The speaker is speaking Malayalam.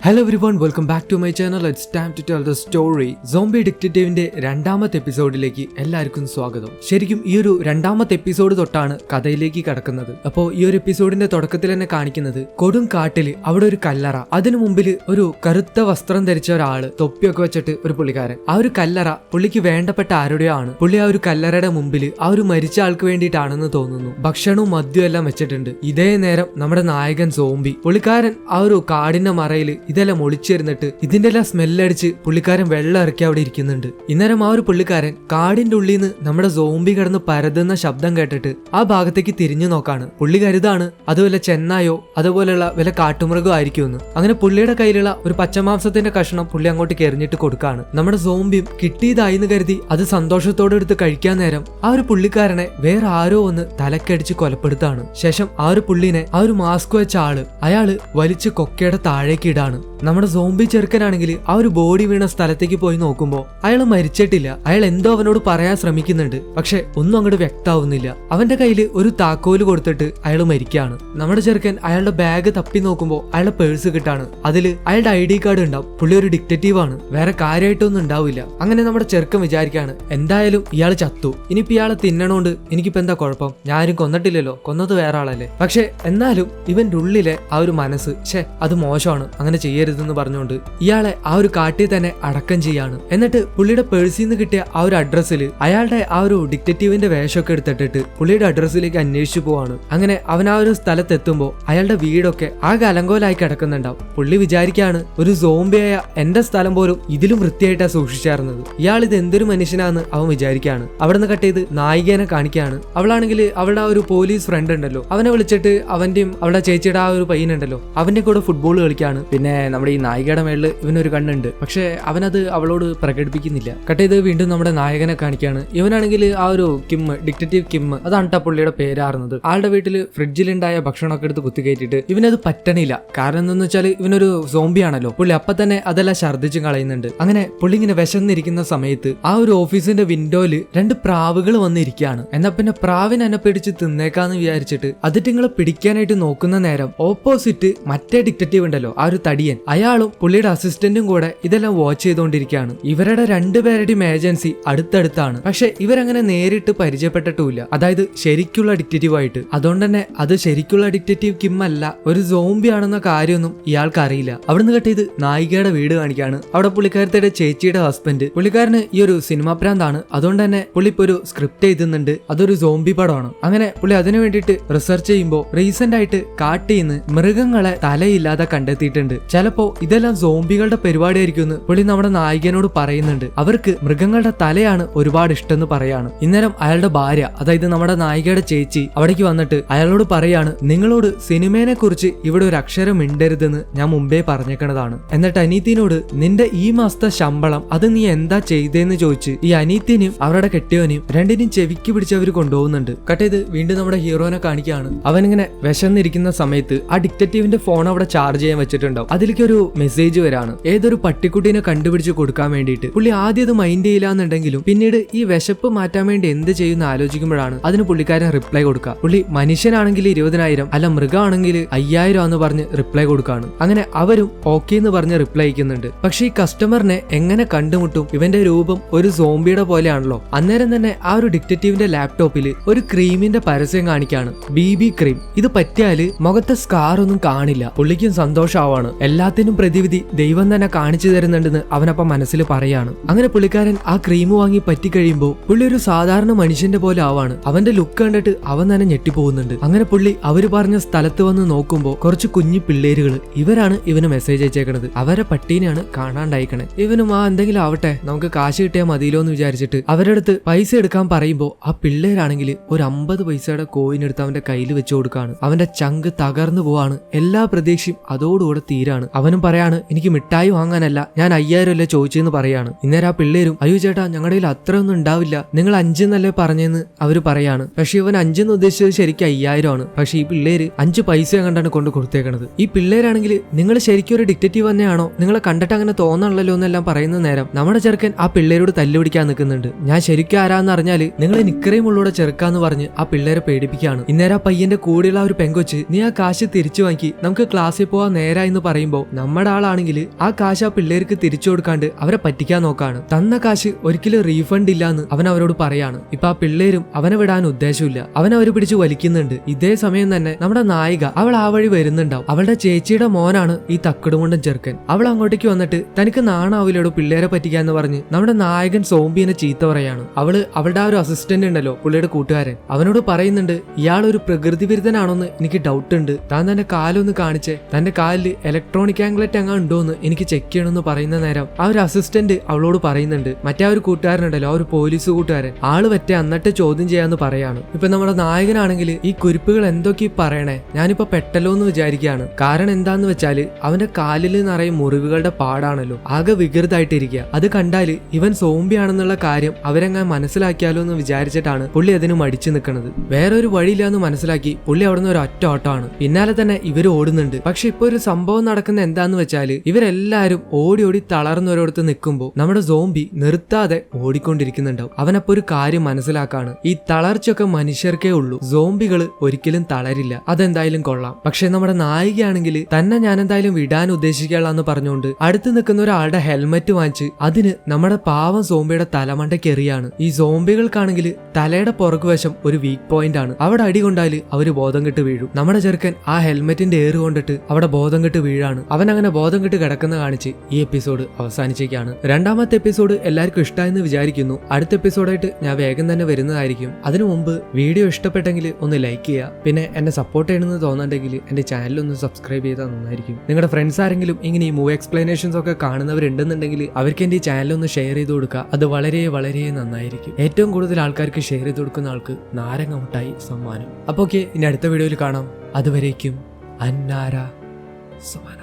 Hello everyone, welcome back to my channel. It's time to tell the story. Zombie ഡിറ്റക്റ്റീവിന്റെ രണ്ടാമത്തെ എപ്പിസോഡിലേക്ക് എല്ലാവർക്കും സ്വാഗതം. ശരിക്കും ഈ ഒരു രണ്ടാമത്തെ എപ്പിസോഡ് തൊട്ടാണ് കഥയിലേക്ക് കടക്കുന്നത്. അപ്പോൾ ഈ ഒരു എപ്പിസോഡിന്റെ തുടക്കത്തിൽ തന്നെ കാണിക്കുന്നത് കൊടും കാട്ടില് അവിടെ ഒരു കല്ലറ, അതിനു മുമ്പിൽ ഒരു കറുത്ത വസ്ത്രം ധരിച്ച ഒരാള്, തൊപ്പിയൊക്കെ വെച്ചിട്ട് ഒരു പുള്ളിക്കാരൻ. ആ ഒരു കല്ലറ പുള്ളിക്ക് വേണ്ടപ്പെട്ട ആരുടെയോ ആണ്. പുള്ളി ആ ഒരു കല്ലറയുടെ മുമ്പിൽ ആ ഒരു മരിച്ച ആൾക്ക് വേണ്ടിയിട്ടാണെന്ന് തോന്നുന്നു. ഭക്ഷണവും മദ്യവും എല്ലാം വെച്ചിട്ടുണ്ട്. ഇതേ നേരം നമ്മുടെ നായകൻ സോംബി, പുള്ളിക്കാരൻ ആ ഒരു കാടിന്റെ മറയില് ഇതെല്ലാം ഒളിച്ചിരുന്നിട്ട് ഇതിന്റെ എല്ലാം സ്മെല്ലടിച്ച് പുള്ളിക്കാരൻ വെള്ളം ഇറക്കി അവിടെ ഇരിക്കുന്നുണ്ട്. ഇന്നേരം ആ ഒരു പുള്ളിക്കാരൻ കാടിന്റെ ഉള്ളിൽ നിന്ന് നമ്മുടെ സോംബി കിടന്ന് പരതുന്ന ശബ്ദം കേട്ടിട്ട് ആ ഭാഗത്തേക്ക് തിരിഞ്ഞു നോക്കാണ്. പുള്ളി കരുതാണ് അത് വല്ല ചെന്നായോ അതുപോലെയുള്ള വല്ല കാട്ടുമൃഗം ആയിരിക്കുമെന്ന്. അങ്ങനെ പുള്ളിയുടെ കയ്യിലുള്ള ഒരു പച്ചമാംസത്തിന്റെ കഷ്ണം പുള്ളി അങ്ങോട്ട് എറിഞ്ഞിട്ട് കൊടുക്കാണ്. നമ്മുടെ സോംബിയും കിട്ടിയതായിന്ന് കരുതി അത് സന്തോഷത്തോടെ എടുത്ത് കഴിക്കാൻ നേരം ആ ഒരു പുള്ളിക്കാരനെ വേറെ ആരോ ഒന്ന് തലക്കടിച്ച് കൊലപ്പെടുത്താണ്. ശേഷം ആ ഒരു പുള്ളിനെ ആ ഒരു മാസ്ക് വെച്ച അയാള് വലിച്ച് കൊക്കയുടെ താഴേക്ക് ഇടാണ്. നമ്മുടെ സോംബി ചെറുക്കനാണെങ്കിൽ ആ ഒരു ബോഡി വീണ സ്ഥലത്തേക്ക് പോയി നോക്കുമ്പോ അയാൾ മരിച്ചിട്ടില്ല. അയാൾ എന്തോ അവനോട് പറയാൻ ശ്രമിക്കുന്നുണ്ട്, പക്ഷെ ഒന്നും അങ്ങോട്ട് വ്യക്തമാവുന്നില്ല. അവന്റെ കയ്യിൽ ഒരു താക്കോല് കൊടുത്തിട്ട് അയാൾ മരിക്കാണ്. നമ്മുടെ ചെറുക്കൻ അയാളുടെ ബാഗ് തപ്പി നോക്കുമ്പോ അയാളുടെ പേഴ്സ് കിട്ടാണ്. അതില് അയാളുടെ ID കാർഡ് ഉണ്ടാവും. പുള്ളി ഒരു ഡിറ്റക്റ്റീവ് ആണ്, വേറെ കാര്യമായിട്ടൊന്നും ഉണ്ടാവില്ല. അങ്ങനെ നമ്മുടെ ചെറുക്കൻ വിചാരിക്കാണ് എന്തായാലും ഇയാൾ ചത്തു, ഇനിയിപ്പോ ഇയാളെ തിന്നണോണ്ട് എനിക്കിപ്പോ എന്താ കുഴപ്പം, ഞാനും കൊന്നിട്ടില്ലല്ലോ, കൊന്നത് വേറെ ആളല്ലേ. പക്ഷെ എന്നാലും ഇവന്റെ ഉള്ളിലെ ആ ഒരു മനസ്സ് അത് മോശമാണ്, അങ്ങനെ ചെയ്യരുതെന്ന് പറഞ്ഞുകൊണ്ട് ഇയാളെ ആ ഒരു കാട്ടിൽ തന്നെ അടക്കം ചെയ്യാണ്. എന്നിട്ട് പുള്ളിയുടെ പേഴ്സിൽ നിന്ന് കിട്ടിയ ആ ഒരു അഡ്രസ്സിൽ അയാളുടെ ആ ഒരു ഡിറ്റക്റ്റീവിന്റെ വേഷമൊക്കെ എടുത്തിട്ടിട്ട് പുള്ളിയുടെ അഡ്രസ്സിലേക്ക് അന്വേഷിച്ചു പോവാണ്. അങ്ങനെ അവൻ ആ ഒരു സ്ഥലത്തെത്തുമ്പോ അയാളുടെ വീടൊക്കെ ആകെ അലങ്കോലായി കിടക്കുന്നുണ്ടാവും. പുള്ളി വിചാരിക്കാണ് ഒരു സോംബിയായ എന്റെ സ്ഥലം പോലും ഇതിലും വൃത്തിയായിട്ടാ സൂക്ഷിച്ചായിരുന്നത്, ഇയാൾ ഇത് എന്തൊരു മനുഷ്യനാന്ന് അവൻ വിചാരിക്കാണ്. അവിടെ നിന്ന് കട്ട് ചെയ്ത് നായികനെ കാണിക്കാണ്. അവളാണെങ്കിൽ അവളുടെ ആ ഒരു പോലീസ് ഫ്രണ്ട് ഉണ്ടല്ലോ, അവനെ വിളിച്ചിട്ട് അവന്റെയും അവളുടെ ചേച്ചിയുടെ ആ ഒരു പയ്യനുണ്ടല്ലോ അവന്റെ കൂടെ ഫുട്ബോൾ കളിക്കാണ്. പിന്നെ നമ്മുടെ ഈ നായികയുടെ മേളിൽ ഇവനൊരു കണ്ണുണ്ട്, പക്ഷെ അവനത് അവളോട് പ്രകടിപ്പിക്കുന്നില്ല. കട്ട് ചെയ്ത് വീണ്ടും നമ്മുടെ നായകനെ കാണിക്കാണ്. ഇവനാണെങ്കിൽ ആ ഒരു ഡിറ്റക്റ്റീവ് കിം, അതാണ് പുള്ളിയുടെ പേരാറുന്നത്. ആളുടെ വീട്ടിൽ ഫ്രിഡ്ജിലുണ്ടായ ഭക്ഷണമൊക്കെ എടുത്ത് കുത്തിക്കയറ്റിട്ട് ഇവനത് പറ്റണില്ല. കാരണം എന്താന്ന് വെച്ചാൽ ഇവനൊരു സോംബി ആണല്ലോ. പുള്ളി അപ്പൊ തന്നെ അതെല്ലാം ഛർദ്ദിച്ചും കളയുന്നുണ്ട്. അങ്ങനെ പുള്ളി ഇങ്ങനെ വിശന്നിരിക്കുന്ന സമയത്ത് ആ ഒരു ഓഫീസിന്റെ വിൻഡോയില് രണ്ട് പ്രാവുകൾ വന്നിരിക്കുകയാണ്. എന്നാ പിന്നെ പ്രാവിനെ എന്നെ പിടിച്ച് തിന്നേക്കാന്ന് വിചാരിച്ചിട്ട് അതിട്ട് നിങ്ങളെ പിടിക്കാനായിട്ട് നോക്കുന്ന നേരം ഓപ്പോസിറ്റ് മറ്റേ ഡിറ്റക്റ്റീവ് ഉണ്ടല്ലോ, ആ ഒരു തടിയൻ, അയാളും പുള്ളിയുടെ അസിസ്റ്റന്റും കൂടെ ഇതെല്ലാം വാച്ച് ചെയ്തുകൊണ്ടിരിക്കുകയാണ്. ഇവരുടെ രണ്ടുപേരുടെയും ഏജൻസി അടുത്തടുത്താണ്, പക്ഷെ ഇവരങ്ങനെ നേരിട്ട് പരിചയപ്പെട്ടിട്ടുമില്ല, അതായത് ശരിക്കുള്ള ഡിറ്റക്റ്റീവ് ആയിട്ട്. അതുകൊണ്ട് തന്നെ അത് ശരിക്കുള്ള ഡിറ്റക്റ്റീവ് കിം അല്ല, ഒരു സോംബി ആണെന്ന കാര്യമൊന്നും ഇയാൾക്ക് അറിയില്ല. അവിടുന്ന് കട്ട് ചെയ്ത് നായികയുടെ വീട് കാണിക്കാണ്. അവിടെ പുള്ളിക്കാരത്തിന്റെ ചേച്ചിയുടെ ഹസ്ബൻഡ്, പുള്ളിക്കാരന് ഈ ഒരു സിനിമ പ്രാന്താണ്. അതുകൊണ്ട് തന്നെ പുള്ളി ഇപ്പൊ ഒരു സ്ക്രിപ്റ്റ് എഴുതുന്നുണ്ട്, അതൊരു സോംബി പടമാണ്. അങ്ങനെ പുള്ളി അതിനു വേണ്ടിയിട്ട് റിസർച്ച് ചെയ്യുമ്പോൾ റീസെന്റ് ആയിട്ട് കാട്ടിൽ നിന്ന് മൃഗങ്ങളെ തലയില്ലാതെ കണ്ടെത്തിയിട്ടുണ്ട്. ചിലപ്പോ ഇതെല്ലാം സോംബികളുടെ പരിപാടിയായിരിക്കും എന്ന് പുള്ളി നമ്മുടെ നായികനോട് പറയുന്നുണ്ട്. അവർക്ക് മൃഗങ്ങളുടെ തലയാണ് ഒരുപാട് ഇഷ്ടം പറയാണ്. ഇന്നേരം അയാളുടെ ഭാര്യ, അതായത് നമ്മുടെ നായികയുടെ ചേച്ചി അവിടേക്ക് വന്നിട്ട് അയാളോട് പറയാണ്, നിങ്ങളോട് സിനിമയെ കുറിച്ച് ഇവിടെ ഒരു അക്ഷരം മിണ്ടരുതെന്ന് ഞാൻ മുമ്പേ പറഞ്ഞേക്കണതാണ്. എന്നിട്ട് അനീത്തിനോട് നിന്റെ ഈ മാസത്തെ ശമ്പളം അത് നീ എന്താ ചെയ്തേന്ന് ചോദിച്ച് ഈ അനീത്തിനെയും അവരുടെ കെട്ടിയവനെയും രണ്ടിനെയും ചെവിക്ക് പിടിച്ചവര് കൊണ്ടുപോകുന്നുണ്ട്. കട്ടേത് വീണ്ടും നമ്മുടെ ഹീറോനെ കാണിക്കുകയാണ്. അവനിങ്ങനെ വിശന്നിരിക്കുന്ന സമയത്ത് ആ ഡിറ്റക്റ്റീവിന്റെ ഫോൺ അവിടെ ചാർജ് ചെയ്യാൻ വെച്ചിട്ടുണ്ടാവും. അതിലേക്ക് ഒരു മെസ്സേജ് വരാണ്, ഏതൊരു പട്ടിക്കുട്ടീനെ കണ്ടുപിടിച്ച് കൊടുക്കാൻ വേണ്ടിയിട്ട്. പുള്ളി ആദ്യം അത് മൈൻഡ് ചെയ്യില്ലാന്നുണ്ടെങ്കിലും പിന്നീട് ഈ വിശപ്പ് മാറ്റാൻ വേണ്ടി എന്ത് ചെയ്യുന്ന ആലോചിക്കുമ്പോഴാണ് അതിന് പുള്ളിക്കാരൻ റിപ്ലൈ കൊടുക്കുക. പുള്ളി മനുഷ്യനാണെങ്കിൽ 20,000 അല്ല മൃഗമാണെങ്കിൽ 5,000 എന്ന് പറഞ്ഞ് റിപ്ലൈ കൊടുക്കാണ്. അങ്ങനെ അവരും ഓക്കെ എന്ന് പറഞ്ഞ് റിപ്ലൈ അയക്കുന്നുണ്ട്. പക്ഷെ ഈ കസ്റ്റമറിനെ എങ്ങനെ കണ്ടുമുട്ടും? ഇവന്റെ രൂപം ഒരു സോംബിയുടെ പോലെയാണല്ലോ. അന്നേരം തന്നെ ആ ഒരു ഡിറ്റക്റ്റീവിന്റെ ലാപ്ടോപ്പിൽ ഒരു ക്രീമിന്റെ പരസ്യം കാണിക്കാണ്, BB ക്രീം. ഇത് പറ്റിയാല് മുഖത്തെ സ്കാർ ഒന്നും കാണില്ല. പുള്ളിക്കും സന്തോഷമാവാണ്. എല്ലാത്തിനും പ്രതിവിധി ദൈവം തന്നെ കാണിച്ചു തരുന്നുണ്ടെന്ന് അവനപ്പം മനസ്സിൽ പറയാണ്. അങ്ങനെ പുള്ളിക്കാരൻ ആ ക്രീം വാങ്ങി പറ്റി കഴിയുമ്പോൾ പുള്ളി ഒരു സാധാരണ മനുഷ്യന്റെ പോലെ ആവാണ്. അവന്റെ ലുക്ക് കണ്ടിട്ട് അവൻ തന്നെ ഞെട്ടിപ്പോകുന്നുണ്ട്. അങ്ങനെ പുള്ളി അവര് പറഞ്ഞ സ്ഥലത്ത് വന്ന് നോക്കുമ്പോൾ കുറച്ച് കുഞ്ഞു പിള്ളേരുകൾ, ഇവരാണ് ഇവന് മെസ്സേജ് അയച്ചേക്കണത്. അവരെ പട്ടീനെയാണ് കാണാണ്ടായിക്കണേ. ഇവനും ആ എന്തെങ്കിലും ആവട്ടെ, നമുക്ക് കാശ് കിട്ടിയാൽ മതിയല്ലോ എന്ന് വിചാരിച്ചിട്ട് അവരുടെ അടുത്ത് പൈസ എടുക്കാൻ പറയുമ്പോൾ ആ പിള്ളേരാണെങ്കിൽ ഒരു 50 പൈസയുടെ കോയിൻ എടുത്ത് അവന്റെ കയ്യിൽ വെച്ചു കൊടുക്കാണ്. അവന്റെ ചങ്ക് തകർന്നു പോവാണ്. എല്ലാ പ്രതീക്ഷയും അതോടുകൂടെ തീരാണ്. അവനും പറയാണ്, എനിക്ക് മിഠായി വാങ്ങാനല്ല, ഞാൻ 5,000 അല്ലേ ചോദിച്ചെന്ന് പറയാണ്. ഇന്നേരം ആ പിള്ളേരും, അയ്യോ ചേട്ടാ ഞങ്ങളുടെ കയ്യിൽ അത്രയൊന്നും ഉണ്ടാവില്ല, നിങ്ങൾ 5 എന്നല്ലേ പറഞ്ഞെന്ന് അവര് പറയാണ്. പക്ഷെ ഇവൻ 5 എന്ന് ഉദ്ദേശിച്ചത് ശരിക്കും 5,000 ആണ്. പക്ഷെ ഈ പിള്ളേര് 5 പൈസ കണ്ടാണ് കൊണ്ട് കൊടുത്തേക്കണത്. ഈ പിള്ളേരാണെങ്കിൽ നിങ്ങൾ ശരിക്കും ഒരു ഡിറ്റക്റ്റീവ് തന്നെയാണോ, നിങ്ങളെ കണ്ടിട്ട് അങ്ങനെ തോന്നണല്ലോ എന്നെല്ലാം പറയുന്ന നേരം നമ്മുടെ ചെറുക്കൻ ആ പിള്ളേരോട് തല്ലുപിടിക്കാൻ നിൽക്കുന്നുണ്ട്. ഞാൻ ശരിക്കും ആരാന്ന് അറിഞ്ഞാല് നിങ്ങൾ നിക്കറയും ഉള്ളൂടെ ചെറുക്കാന്ന് പറഞ്ഞ് ആ പിള്ളേരെ പേടിപ്പിക്കുകയാണ്. ഇന്നേരം ആ പയ്യന്റെ കൂടെയുള്ള ഒരു പെങ്കൊച്ച്, നീ ആ കാശ് തിരിച്ചു വാങ്ങി നമുക്ക് ക്ലാസ്സിൽ പോവാൻ നേരാ എന്ന് പറയുമ്പോൾ നമ്മുടെ ആളാണെങ്കിൽ ആ കാശ് ആ പിള്ളേർക്ക് തിരിച്ചു കൊടുക്കാണ്ട് അവരെ പറ്റിക്കാൻ നോക്കാണ്. തന്ന കാശ് ഒരിക്കലും റീഫണ്ട് ഇല്ലാന്ന് അവൻ അവരോട് പറയാണ്. ഇപ്പൊ ആ പിള്ളേരും അവനെ വിടാൻ ഉദ്ദേശമില്ല, അവനവര് പിടിച്ച് വലിക്കുന്നുണ്ട്. ഇതേ സമയം തന്നെ നമ്മുടെ നായിക അവൾ ആ വഴി വരുന്നുണ്ടാവും. അവളുടെ ചേച്ചിയുടെ മോനാണ് ഈ തക്കടുമുണ്ടൻ ചെറുക്കൻ. അവൾ അങ്ങോട്ടേക്ക് വന്നിട്ട് തനിക്ക് നാണാവില്ലോടോ പിള്ളേരെ പറ്റിക്കാന്ന് പറഞ്ഞ് നമ്മുടെ നായകൻ സോംബിനെ ചീത്ത പറയാണ്. അവളുടെ ആ ഒരു അസിസ്റ്റന്റ് ഉണ്ടല്ലോ, പുള്ളിയുടെ കൂട്ടുകാരൻ, അവനോട് പറയുന്നുണ്ട് ഇയാൾ ഒരു പ്രകൃതി വിരുദ്ധനാണോന്ന് എനിക്ക് ഡൗട്ട് ഉണ്ട്, താൻ തന്റെ കാലൊന്ന് കാണിച്ചേ, തന്റെ കാലിൽ ഇലക്ട്രോണിക് ആംഗ്ലറ്റ് അങ്ങ് ഉണ്ടോന്ന് എനിക്ക് ചെക്ക് ചെയ്യണമെന്ന് പറയുന്ന നേരം ആ ഒരു അസിസ്റ്റന്റ് അവളോട് പറയുന്നുണ്ട്. മറ്റേ ആ ഒരു കൂട്ടുകാരനുണ്ടല്ലോ, ആ ഒരു പോലീസ് കൂട്ടുകാരൻ, ആള് പറ്റേ എന്നിട്ട് ചോദ്യം ചെയ്യാന്ന് പറയാണ്. ഇപ്പൊ നമ്മുടെ നായകനാണെങ്കിൽ ഈ കുരിപ്പുകൾ എന്തൊക്കെ പറയണേ, ഞാനിപ്പോ പെട്ടല്ലോ എന്ന് വിചാരിക്കുകയാണ്. കാരണം എന്താന്ന് വെച്ചാല് അവന്റെ കാലിൽ നിറയെ മുറിവുകളുടെ പാടാണല്ലോ, ആകെ വികൃതായിട്ടിരിക്കുക. അത് കണ്ടാല് ഇവൻ സോംബിയാണെന്നുള്ള കാര്യം അവരെങ്ങനെ മനസ്സിലാക്കിയാലോ എന്ന് വിചാരിച്ചിട്ടാണ് പുള്ളി അതിന് മടിച്ചു നിൽക്കുന്നത്. വേറെ ഒരു വഴിയില്ലാന്ന് മനസ്സിലാക്കി പുള്ളി അവിടുന്ന് ഒരു ഒറ്റ ഓട്ടമാണ്. പിന്നാലെ തന്നെ ഇവര് ഓടുന്നുണ്ട്. പക്ഷെ ഇപ്പൊ ഒരു സംഭവം നടക്കുന്ന എന്താന്ന് വെച്ചാല് ഇവരെല്ലാരും ഓടി ഓടി തളർന്നൊരിടത്ത് നിൽക്കുമ്പോൾ നമ്മുടെ സോംബി നിർത്താതെ ഓടിക്കൊണ്ടിരിക്കുന്നുണ്ടാവും. അവനപ്പോ ഒരു കാര്യം മനസ്സിലാക്കാണ്, ഈ തളർച്ചയൊക്കെ മനുഷ്യർക്കേ ഉള്ളൂ, സോംബികള് ഒരിക്കലും തളരില്ല. അതെന്തായാലും കൊള്ളാം. പക്ഷെ നമ്മുടെ നായികയാണെങ്കിൽ തന്നെ ഞാൻ എന്തായാലും വിടാൻ ഉദ്ദേശിക്കാന്ന് പറഞ്ഞുകൊണ്ട് അടുത്ത് നിൽക്കുന്ന ഒരാളുടെ ഹെൽമെറ്റ് വാങ്ങിച്ച് അതിന് നമ്മുടെ പാവം സോംബിയുടെ തലമണ്ടയ്ക്ക് എറിയാണ്. ഈ സോംബികൾക്കാണെങ്കിൽ തലയുടെ പുറകുവശം ഒരു വീക്ക് പോയിന്റ് ആണ്. അവിടെ അടി കൊണ്ടാല് അവര് ബോധം കെട്ട് വീഴും. നമ്മുടെ ചെറുക്കൻ ആ ഹെൽമെറ്റിന്റെ ഏറ് കൊണ്ടിട്ട് അവിടെ ബോധം കെട്ട് വീഴാണ്. അവൻ അങ്ങനെ ബോധം കെട്ട് കിടക്കുന്ന കാണിച്ച് ഈ എപ്പിസോഡ് അവസാനിച്ചേക്കാണ്. രണ്ടാമത്തെ എപ്പിസോഡ് എല്ലാവർക്കും ഇഷ്ടമായെന്ന് വിചാരിക്കുന്നു. അടുത്ത എപ്പിസോഡായിട്ട് ഞാൻ വേഗം തന്നെ വരുന്നതായിരിക്കും. അതിനു മുമ്പ് വീഡിയോ ഇഷ്ടപ്പെട്ടെങ്കിൽ ഒന്ന് ലൈക്ക് ചെയ്യുക. പിന്നെ എന്നെ സപ്പോർട്ട് ചെയ്യണമെന്ന് തോന്നുന്നുണ്ടെങ്കിൽ എന്റെ ചാനൽ ഒന്ന് സബ്സ്ക്രൈബ് ചെയ്താൽ നന്നായിരിക്കും. നിങ്ങളുടെ ഫ്രണ്ട്സ് ആരെങ്കിലും ഇങ്ങനെ ഈ മൂവി എക്സ്പ്ലനേഷൻസ് ഒക്കെ കാണുന്നവരുണ്ടെന്നുണ്ടെങ്കിൽ അവർക്ക് എന്റെ ഈ ചാനൽ ഒന്ന് ഷെയർ ചെയ്ത് കൊടുക്കുക. അത് വളരെ വളരെ നന്നായിരിക്കും. ഏറ്റവും കൂടുതൽ ആൾക്കാർക്ക് ഷെയർ ചെയ്ത് കൊടുക്കുന്ന ആൾക്ക് നാരങ്ങ മുട്ടായി സമ്മാനം. അപ്പൊ ഓക്കെ, ഇനി അടുത്ത വീഡിയോയിൽ കാണാം. അതുവരേക്കും അന്നാര സമാന.